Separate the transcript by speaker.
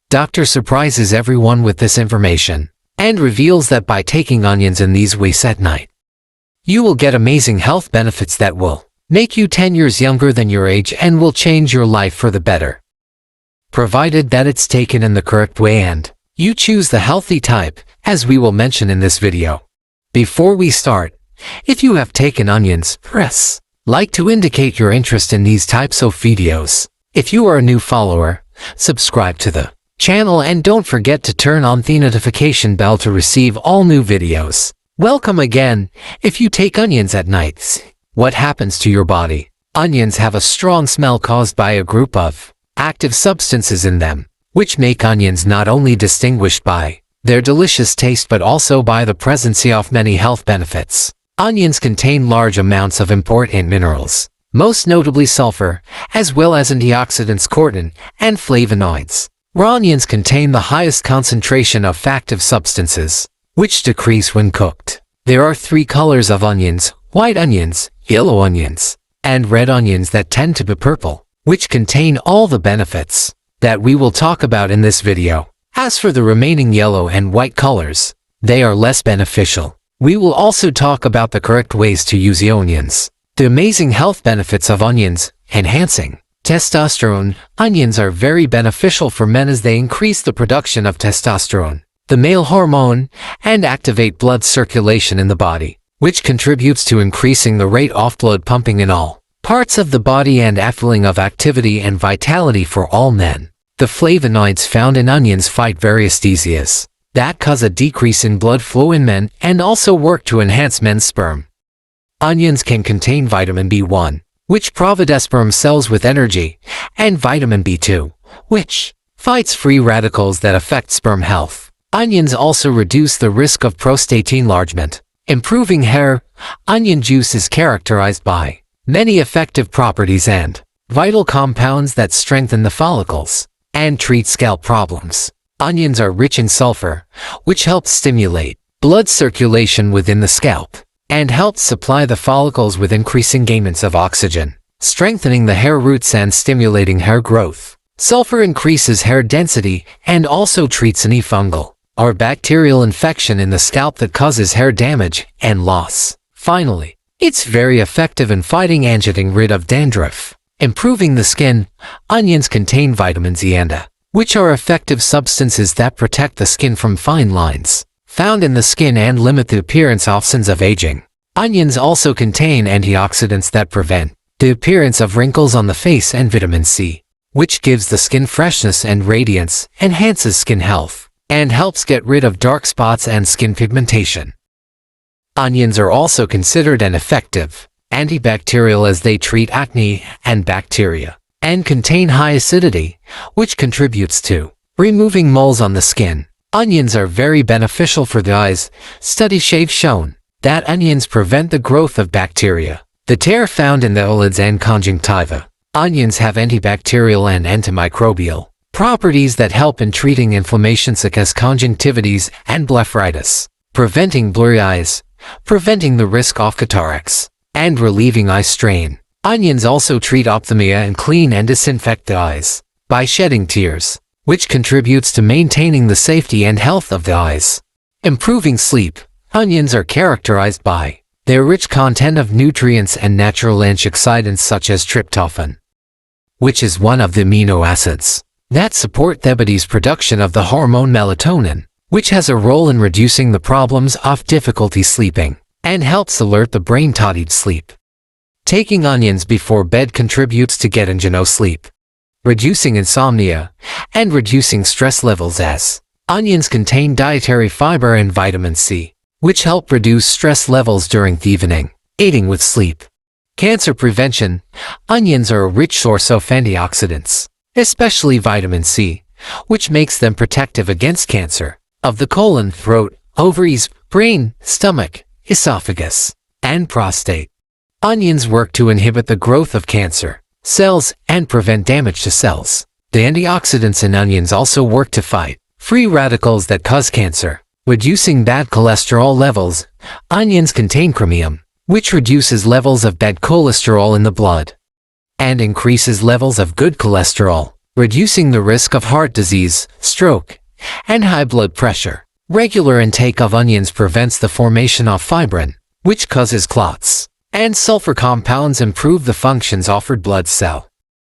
Speaker 1: Doctor surprises everyone with this information and reveals that by taking onions in these ways at night, you will get amazing health benefits that will make you 10 years younger than your age and will change your life for the better, provided that it's taken in the correct way and you choose the healthy type, as we will mention in this video. Before we start, if you have taken onions, press like to indicate your interest in these types of videos. If you are a new follower, subscribe to the channel and don't forget to turn on the notification bell to receive all new videos. Welcome again. If you take onions at night, what happens to your body? Onions have a strong smell caused by a group of active substances in them, which make onions not only distinguished by their delicious taste but also by the presence of many health benefits. Onions contain large amounts of important minerals, most notably sulfur, as well as antioxidants cortin and flavonoids. Raw onions contain the highest concentration of active substances, which decrease when cooked. There are 3 colors of onions: white onions, yellow onions, and red onions that tend to be purple, which contain all the benefits that we will talk about in this video. As for the remaining yellow and white colors, they are less beneficial. We will also talk about the correct ways to use the onions. The amazing health benefits of onions: enhancing testosterone. Onions are very beneficial for men as they increase the production of testosterone, the male hormone, and activate blood circulation in the body, which contributes to increasing the rate of blood pumping in all parts of the body and a feeling of activity and vitality for all men. The flavonoids found in onions fight various diseases that cause a decrease in blood flow in men and also work to enhance men's sperm. Onions can contain vitamin B1, which provides sperm cells with energy, and vitamin B2, which fights free radicals that affect sperm health. Onions also reduce the risk of prostate enlargement, improving hair. Onion juice is characterized by many effective properties and vital compounds that strengthen the follicles and treat scalp problems. Onions are rich in sulfur, which helps stimulate blood circulation within the scalp and helps supply the follicles with increasing amounts of oxygen, strengthening the hair roots and stimulating hair growth. Sulfur increases hair density and also treats any fungal or bacterial infection in the scalp that causes hair damage and loss. Finally, it's very effective in fighting and getting rid of dandruff, improving the skin. Onions contain vitamin Z and A, which are effective substances that protect the skin from fine lines found in the skin and limit the appearance of signs of aging. Onions also contain antioxidants that prevent the appearance of wrinkles on the face and vitamin C, which gives the skin freshness and radiance, enhances skin health, and helps get rid of dark spots and skin pigmentation. Onions are also considered an effective antibacterial as they treat acne and bacteria, and contain high acidity, which contributes to removing moles on the skin. Onions are very beneficial for the eyes. Studies have shown that onions prevent the growth of bacteria, the tear found in the eyelids and conjunctiva. Onions have antibacterial and antimicrobial properties that help in treating inflammation such as conjunctivitis and blepharitis, preventing blurry eyes, preventing the risk of cataracts, and relieving eye strain. Onions also treat ophthalmia and clean and disinfect the eyes by shedding tears, which contributes to maintaining the safety and health of the eyes. Improving sleep. Onions are characterized by their rich content of nutrients and natural antioxidants such as tryptophan, which is one of the amino acids that support the body's production of the hormone melatonin, which has a role in reducing the problems of difficulty sleeping and helps alert the brain to deep sleep. Taking onions before bed contributes to getting no sleep, reducing insomnia, and reducing stress levels as onions contain dietary fiber and vitamin C, which help reduce stress levels during the evening, aiding with sleep. Cancer prevention. Onions are a rich source of antioxidants, especially vitamin C, which makes them protective against cancer of the colon, throat, ovaries, brain, stomach, esophagus, and prostate. Onions work to inhibit the growth of cancer cells and prevent damage to cells. The antioxidants in onions also work to fight free radicals that cause cancer, reducing bad cholesterol levels. Onions contain chromium, which reduces levels of bad cholesterol in the blood and increases levels of good cholesterol. reducing the risk of heart disease, stroke, and high blood pressure. Regular intake of onions prevents the formation of fibrin, which causes clots, and sulfur compounds improve the functions of red blood cell.